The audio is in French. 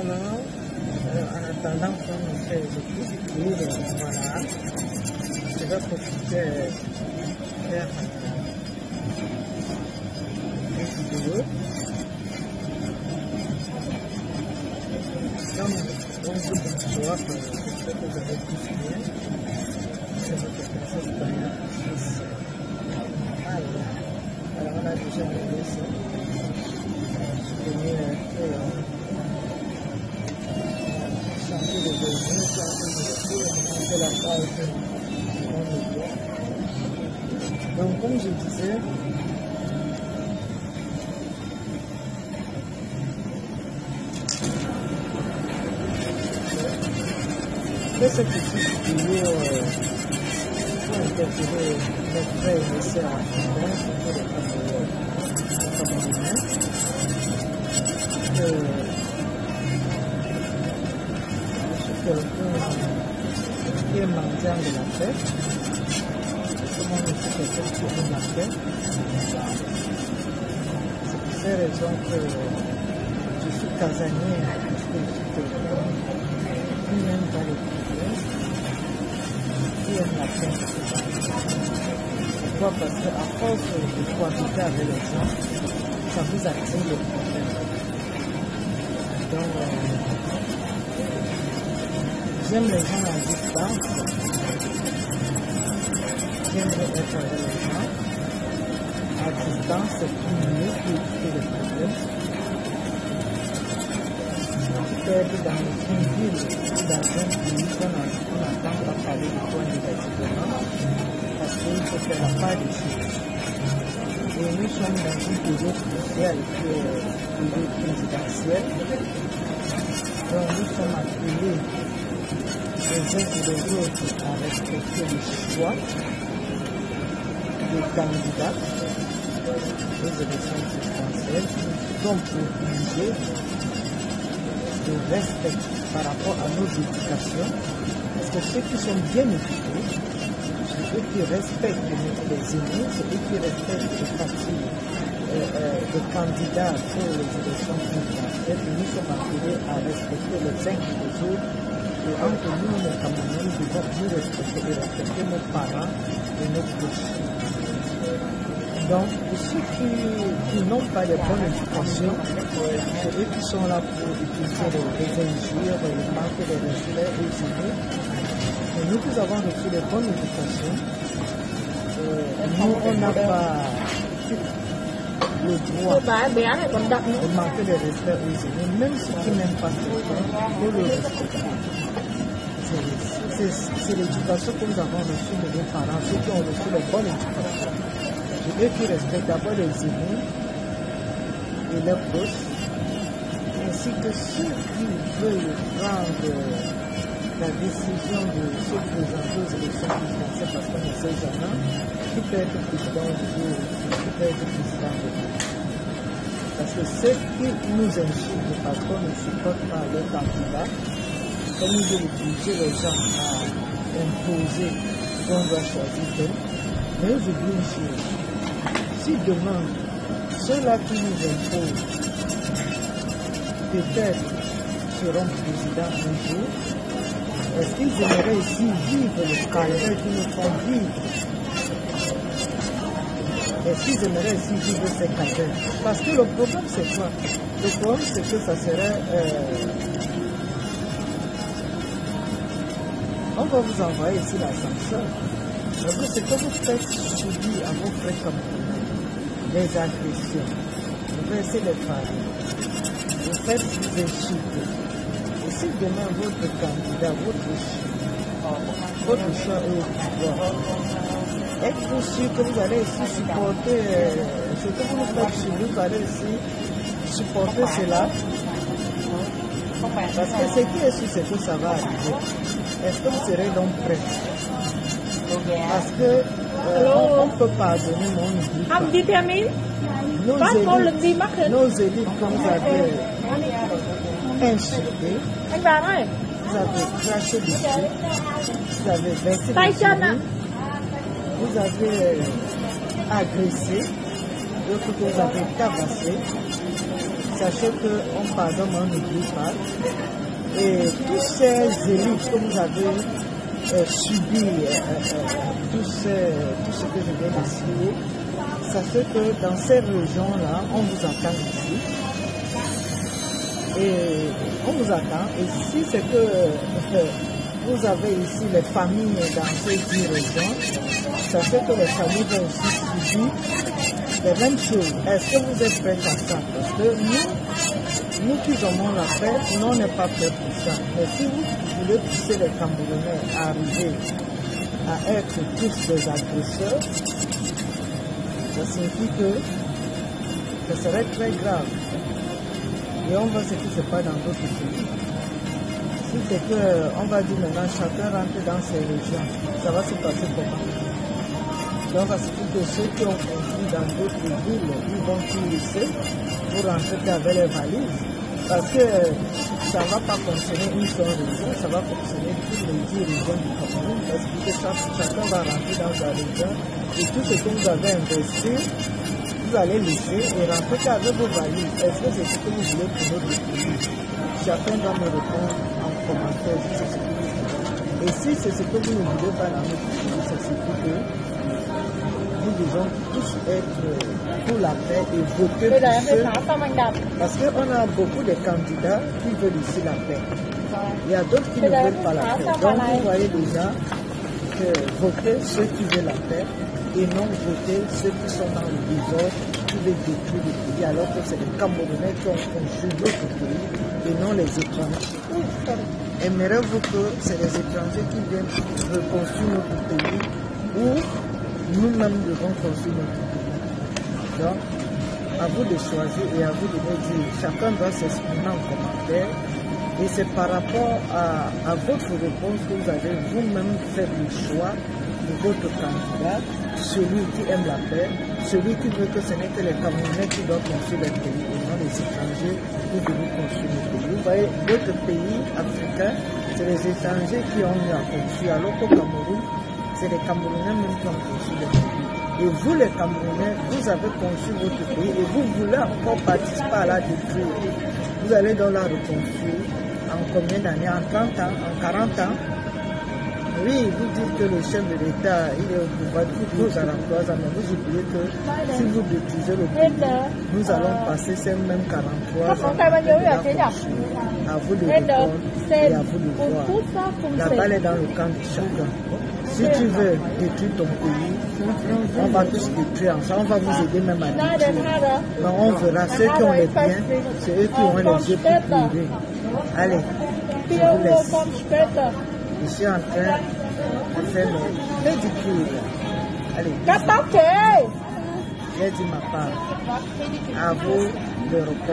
Alors, en attendant qu'on me fait le plus, voilà, je vais profiter de faire une vidéo. Donc, bonsoir, j'espère que vous avez tous bien. C'est votre princesse Tania. Alors, on a déjà regardé ça. Souvenir changer de devenir, changer de la page. Donc, comme je disais, cette petite vidéo pour interpeller mes frères et mes sœurs africains, surtout les Camerounais. Je suis quelqu'un qui est mendiant de la paix. Comment je suis quelqu'un qui aime la paix. C'est pour ces raisons que je suis casanier, parce que je suis quelqu'un qui n'aime pas les problèmes, qui aime la paix. Pourquoi? Parce qu'à force de cohabiter avec les gens, ça vous attire le problème. Donc, j'aime les gens à distance, j'aimerais être avec les gens. À distance, c'est plus mieux pour éviter les problèmes. Tu peux être dans une ville ou dans un pays qu'on n'entend pas parler du point négativement, parce qu'il faut faire la part des choses. Et nous sommes dans une période cruciale qui est une période présidentielle. Donc nous sommes appelés les uns et les autres à respecter le choix des candidats aux élections présidentielles. Nous sommes obligés de respect par rapport à nos éducations, parce que ceux qui sont bien éduqués, c'est eux qui respectent les aînés, c'est eux qui respectent les partis, les candidats pour les élections présidentielles. Nous sommes appelés à respecter les uns et les autres. Et entre nous, les Camerounais, nous devons nous respecter nos parents et nos proches. Donc, ceux qui n'ont pas de bonne éducation, c'est eux qui sont là pour utiliser les injures, le manque de respect aux aînés. Et nous qui avons reçu de bonne éducation, nous, on n'a pas le droit de manquer de respect aux aînés, même ceux qui n'aiment pas quelqu'un, il faut le respecter. C'est l'éducation que nous avons reçue de nos parents, ceux qui ont reçu de bonne éducation. C'est eux qui respectent d'abord les aînés et leurs proches, ainsi que ceux qui veulent prendre la décision de se présenter aux élections présidentielles, parce qu'on ne sait jamais qui peut être président du jour, qui peut être président de l'autre. Parce que ceux qui nous insultent parce qu'on ne supporte pas leur candidat, comme nous devons obliger les gens à imposer qu'on doit choisir d'eux, mais ils oublient une chose. Si demain, ceux-là qui nous imposent, peut-être seront présidents un jour, est-ce qu'ils aimeraient ici vivre le calvaire qu'ils nous font vivre? Est-ce qu'ils aimeraient ici vivre ces calvaires? Parce que le problème, c'est quoi? Le problème, c'est que ça serait... on va vous envoyer ici l'ascenseur. Donc, c'est que vous faites subir à vos frères camerounais les agressions. Vous versez les familles. Vous faites vous insulter. Et si demain votre candidat, votre choix est au pouvoir, êtes-vous sûr que vous allez ici supporter ce que vous faites subir, vous allez ici supporter cela? Parce que ce qui est sûr, c'est que ça va arriver. Est-ce que vous serez donc prêts? Parce que on ne peut pas donner mon idée. Nos élites, comme vous avez insulté, vous avez craché dessus, vous avez versé dessus, vous avez agressé, d'autres que vous avez tabassé. sachez qu'on pardonne, on n'oublie pas. Et tous ces élites que vous avez subi, tout ce que je viens de citer, sachez que dans ces régions-là, on vous attend ici. Et on vous attend. Et si c'est que vous avez ici les familles dans ces 10 régions, sachez que les familles vont aussi subir les mêmes choses. Est-ce que vous êtes prêts à ça? Parce que nous qui aimons la paix, nous on n'est pas prêts pour ça. Mais si vous voulez pousser les Camerounais à arriver à être tous des agresseurs, ça signifie que ce serait très grave. Et on voit ce qui se passe dans d'autres pays. Si c'est qu'on va dire maintenant chacun rentre dans ses régions, ça va se passer comment? Donc ça signifie que ceux qui ont compris dans d'autres villes, ils vont tout laisser pour rentrer avec les valises. Parce que ça ne va pas fonctionner une seule région, ça va fonctionner toutes les 10 régions du Cameroun. Parce que chacun va rentrer dans sa région et tout ce que vous avez investi, vous allez laisser et rentrer avec vos valises. Est-ce que c'est ce que vous voulez pour notre pays? Chacun doit me répondre en commentaire si c'est ce que vous voulez. Et si c'est ce que vous ne voulez pas dans notre pays, ça signifie que nous devons tous être pour la paix et voter pour ceux. Parce qu'on a beaucoup de candidats qui veulent ici la paix. Il y a d'autres qui ne veulent pas la paix. Donc vous voyez déjà que voter ceux qui veulent la paix et non voter ceux qui sont dans le désordre, qui veulent détruire le pays, alors que c'est les Camerounais qui ont construit notre pays et non les étrangers. Aimeriez-vous que c'est les étrangers qui viennent reconstruire notre pays ou nous-mêmes devons construire notre pays? Donc, à vous de choisir et à vous de me dire, chacun doit s'exprimer en commentaire. Et c'est par rapport à votre réponse que vous allez vous-même faire le choix de votre candidat, celui qui aime la paix, celui qui veut que ce n'est que les Camerounais qui doivent construire le pays et non les étrangers qui veulent construire le pays. Vous voyez, d'autres pays africains, c'est les étrangers qui ont eu à construire, alors qu'au Cameroun, c'est les Camerounais même qui ont construit le pays. Et vous, les Camerounais, vous avez construit votre pays et vous voulez encore participer à la détruire. Vous allez donc la reconstruire en combien d'années? En 30 ans? En 40 ans? Oui, vous dites que le chef de l'État, il est au pouvoir depuis 12 ans, mais vous oubliez que si vous détruisez le pays, nous allons passer ces mêmes 43 ans à vous de répondre et à vous de voir. La balle est dans le camp de chacun. Si tu veux détruire ton pays, on va tous détruire ensemble, on va vous aider même à détruire. Mais on verra, ceux qui ont les biens, c'est eux qui ont les yeux pour pleurer. Allez, je vous laisse. Je suis en train de faire le pédicure. Allez, j'ai dit ma part. À vous de répondre.